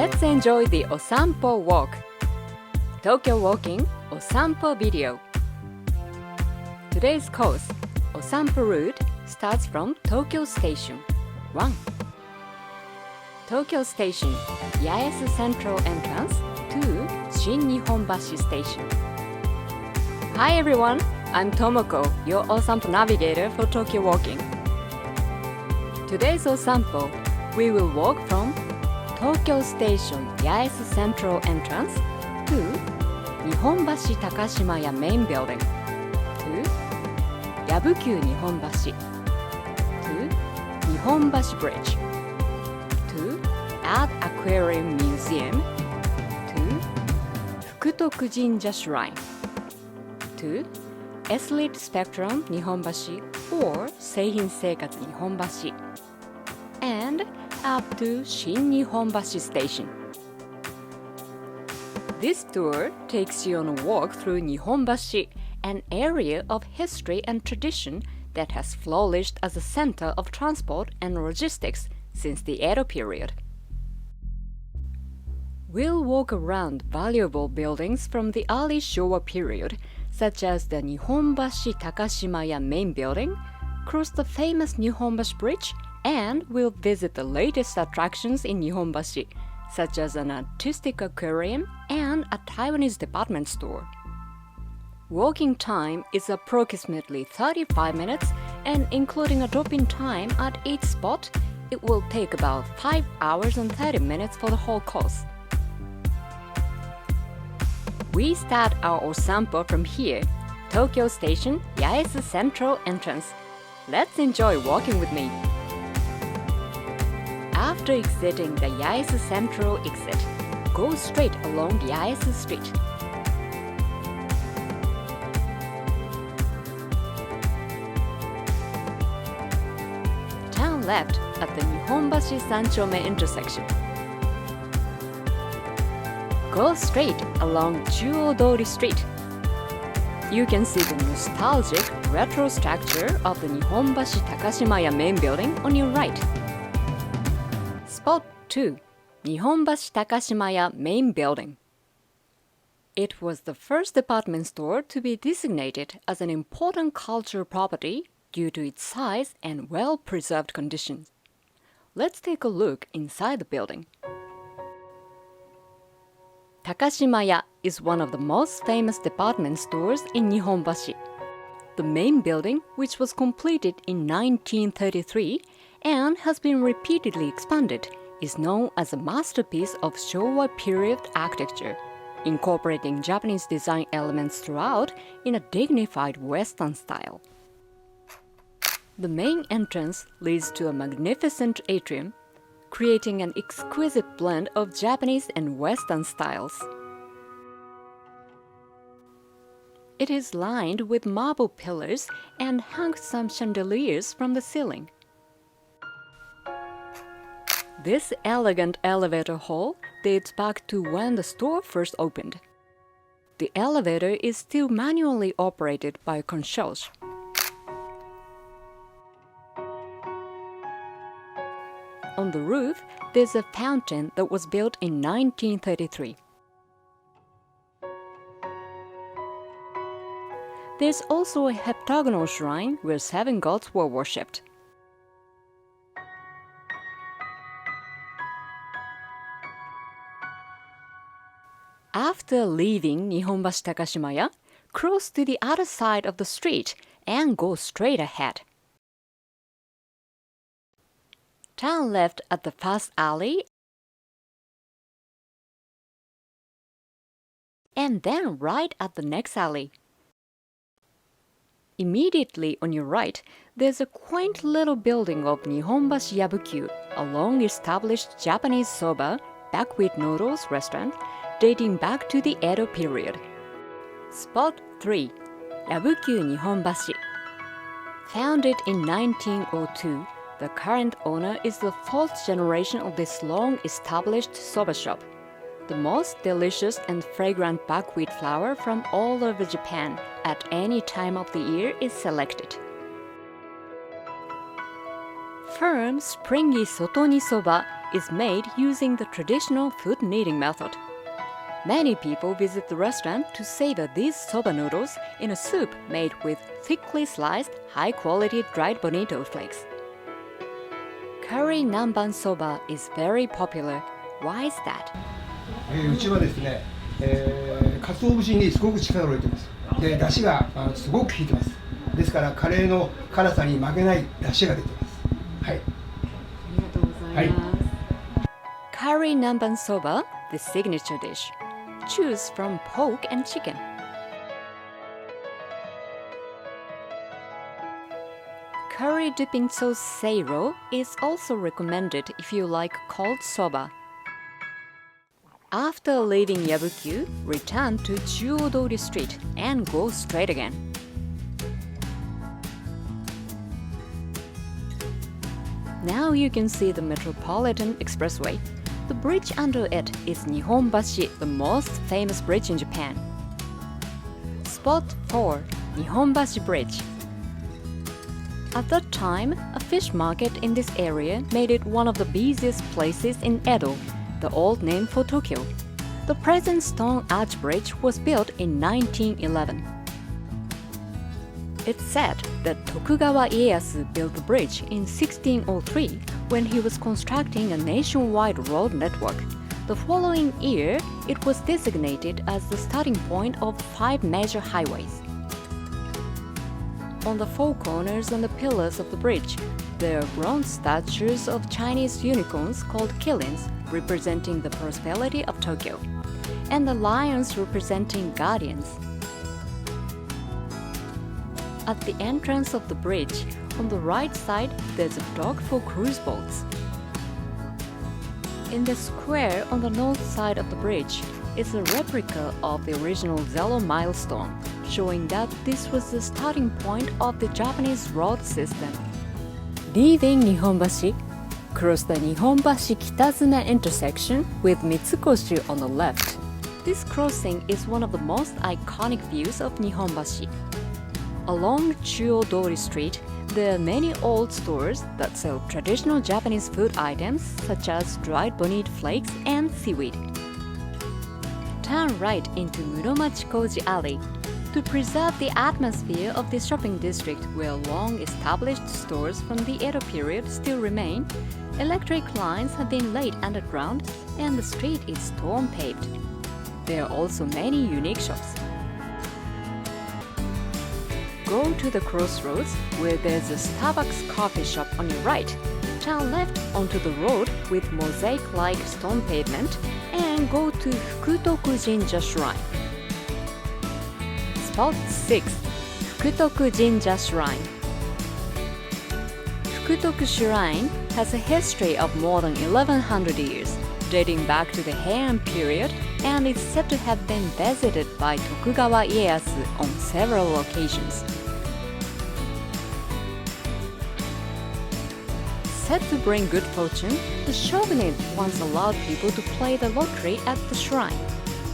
Let's enjoy the お散歩 walk. Tokyo Walking お散歩 video. Today's course, お散歩 route starts from Tokyo Station. 1. Tokyo Station, Yaesu Central Entrance to 新日本橋 Station. Hi everyone, I'm Tomoko, your お散歩 navigator for Tokyo Walking. Today's お散歩, we will walk from Tokyo Station Yaesu Central Entrance to Nihombashi Takashimaya Main Building to Yabuki Nihombashi to Nihombashi Bridge to Art Aquarium Museum to福徳神社 Shrine to Athlete Spectrum Nihombashi or 製品生活 Nihombashi and up to Nihombashi Station. This tour takes you on a walk through Nihombashi, an area of history and tradition that has flourished as a center of transport and logistics since the Edo period. We'll walk around valuable buildings from the early Showa period, such as the Nihombashi Takashimaya Main Building, cross the famous Nihombashi Bridge, and we'll visit the latest attractions in Nihombashi, such as an artistic aquarium and a Taiwanese department store. Walking time is approximately 35 minutes, and including a drop-in time at each spot, it will take about 5 hours and 30 minutes for the whole course. We start our osampo from here, Tokyo Station, Yaesu Central Entrance. Let's enjoy walking with me. After exiting the Yaesu Central exit, go straight along Yaesu Street. Turn left at the Nihombashi Sanchome intersection. Go straight along Dori Street. You can see the nostalgic retro structure of the Nihombashi Takashimaya Main Building on your right. Spot 2. Nihombashi Takashimaya Main Building. It was the first department store to be designated as an important cultural property due to its size and well-preserved conditions. Let's take a look inside the building. Takashimaya is one of the most famous department stores in Nihombashi. The main building, which was completed in 1933 and has been repeatedly expanded, is known as a masterpiece of Showa period architecture, incorporating Japanese design elements throughout in a dignified Western style. The main entrance leads to a magnificent atrium, creating an exquisite blend of Japanese and Western styles. It is lined with marble pillars and hangs some chandeliers from the ceiling. This elegant elevator hall dates back to when the store first opened. The elevator is still manually operated by a concierge. On the roof, there's a fountain that was built in 1933. There's also a heptagonal shrine where 7 gods were worshipped. After leaving Nihombashi Takashimaya, cross to the other side of the street and go straight ahead. Turn left at the first alley and then right at the next alley. Immediately on your right, there's a quaint little building of Nihombashi Yabuki, a long-established Japanese soba, buckwheat noodles restaurant dating back to the Edo period. Spot 3. Yabuki Nihombashi. Founded in 1902, the current owner is the 4th generation of this long-established soba shop. The most delicious and fragrant buckwheat flour from all over Japan at any time of the year is selected. Firm, springy sotoni soba is made using the traditional food kneading method. Many people visit the restaurant to savor these soba noodles in a soup made with thickly sliced, high-quality dried bonito flakes. Curry Namban soba is very popular. Why is that? うちはですね、鰹節にすごく力を入れてます。で、出汁がすごく効いてます。ですからカレーの辛さに負けない出汁が出てます。はい。ありがとうございます。Curry Namban soba, the signature dish. Choose from pork and chicken. Curry dipping sauce seiro is also recommended if you like cold soba. After leaving Yabuki, return to ChuoDori Street and go straight again. Now you can see the Metropolitan Expressway. The bridge under it is Nihombashi, the most famous bridge in Japan. Spot 4. Nihombashi Bridge. At that time, a fish market in this area made it one of the busiest places in Edo, the old name for Tokyo. The present stone arch bridge was built in 1911. It's said that Tokugawa Ieyasu built the bridge in 1603 when he was constructing a nationwide road network. The following year, it was designated as the starting point of 5 major highways. On the 4 corners and the pillars of the bridge, there are bronze statues of Chinese unicorns called killings, representing the prosperity of Tokyo, and the lions representing guardians. At the entrance of the bridge, on the right side, there's a dock for cruise boats. In the square on the north side of the bridge is a replica of the original Zero milestone, showing that this was the starting point of the Japanese road system. Leaving Nihombashi, cross the Nihombashi Kitazuna intersection with Mitsukoshi on the left. This crossing is one of the most iconic views of Nihombashi. Along ChuoDori Street, there are many old stores that sell traditional Japanese food items such as dried bonito flakes and seaweed. Turn right into Muromachi Koji Alley. To preserve the atmosphere of this shopping district where long-established stores from the Edo period still remain, electric lines have been laid underground and the street is stone-paved. There are also many unique shops. Go to the crossroads where there's a Starbucks coffee shop on your right. Turn left onto the road with mosaic-like stone pavement and go to福徳神社Shrine. Spot 6.福徳Jinja Shrine.福徳Shrine has a history of more than 1100 years, dating back to the Heian period, and is said to have been visited by Tokugawa Ieyasu on several occasions. Said to bring good fortune, the shogunate once allowed people to play the lottery at the shrine.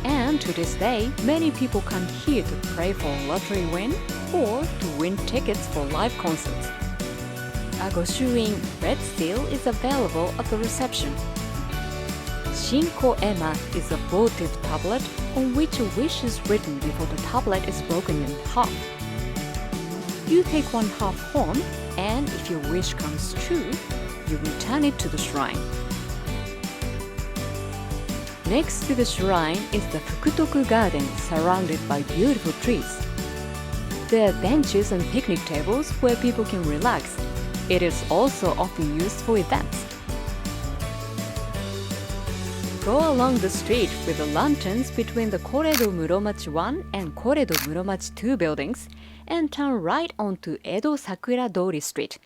And to this day, many people come here to pray for a lottery win or to win tickets for live concerts. A Goshuin red seal is available at the reception. Shinko Ema is a votive tablet on which a wish is written before the tablet is broken in half. You take one half home, and if your wish comes true, you return it to the shrine. Next to the shrine is the Fukutoku Garden surrounded by beautiful trees. There are benches and picnic tables where people can relax. It is also often used for events. Go along the street with the lanterns between the Koredo Muromachi 1 and Koredo Muromachi 2 buildings and turn right onto Edo Sakura Dori Street.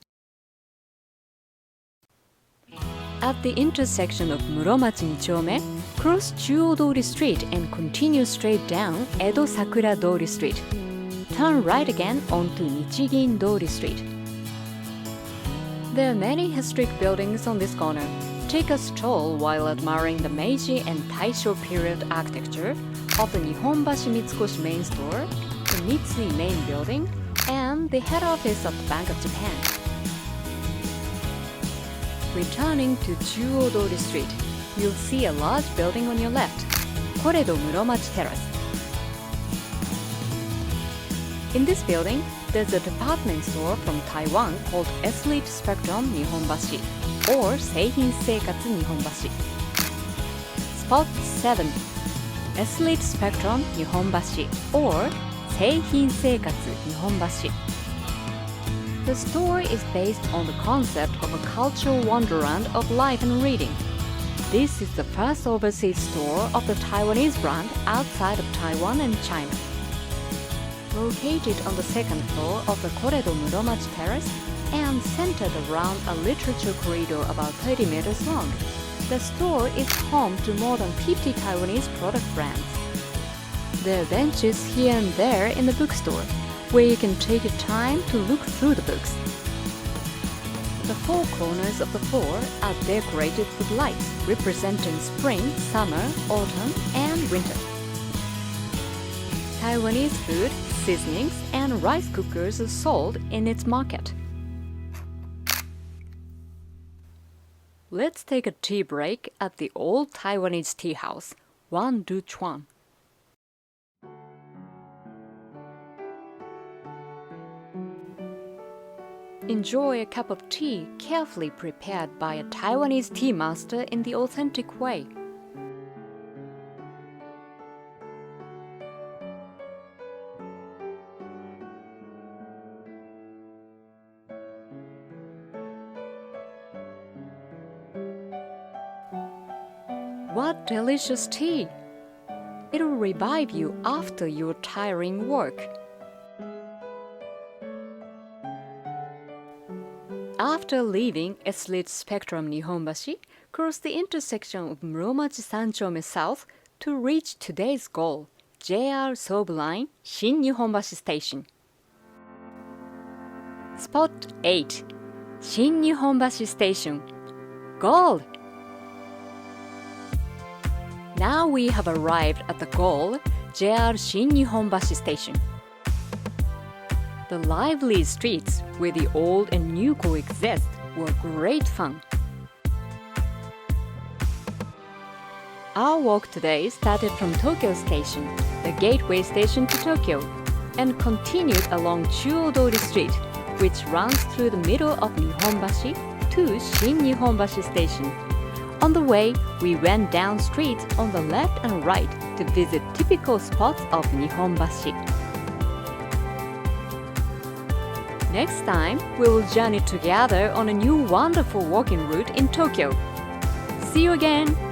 At the intersection of Muromachi 2丁目, cross ChuoDori Street and continue straight down Edo Sakura Dori Street. Turn right again onto Nichigin Dori Street. There are many historic buildings on this corner. Take a stroll while admiring the Meiji and Taisho period architecture of the Nihombashi Mitsukoshi main store, the Mitsui main building, and the head office of the Bank of Japan. Returning to ChuoDori Street, you'll see a large building on your left, Koredo Muromachi Terrace. In this building, there's a department store from Taiwan called Elite Spectrum Nihombashi or Seihin Seikatsu Nihombashi. Spot 7. Elite Spectrum Nihombashi or Seihin Seikatsu Nihombashi. The store is based on the concept of a cultural wonderland of life and reading. This is the first overseas store of the Taiwanese brand outside of Taiwan and China. Located on the second floor of the Koredo Muromachi Terrace and centered around a literature corridor about 30 meters long, the store is home to more than 50 Taiwanese product brands. There are benches here and there in the bookstore, where you can take your time to look through the books. The four corners of the floor are decorated with lights representing spring, summer, autumn, and winter. Taiwanese food, seasonings, and rice cookers are sold in its market. Let's take a tea break at the old Taiwanese tea house, Wan Du Chuan. Enjoy a cup of tea carefully prepared by a Taiwanese tea master in the authentic way. What delicious tea! It'll revive you after your tiring work. After leaving Elite Spectrum Nihombashi, cross the intersection of Muromachi Sanchome South to reach today's goal, JR Sobu Line, Nihombashi Station. Spot 8. Nihombashi Station. Goal! Now we have arrived at the goal, JR Nihombashi Station. The lively streets where the old and new coexist were great fun. Our walk today started from Tokyo Station, the gateway station to Tokyo, and continued along ChuoDori Street, which runs through the middle of Nihombashi to Nihombashi Station. On the way, we went down streets on the left and right to visit typical spots of Nihombashi. Next time, we will journey together on a new wonderful walking route in Tokyo. See you again!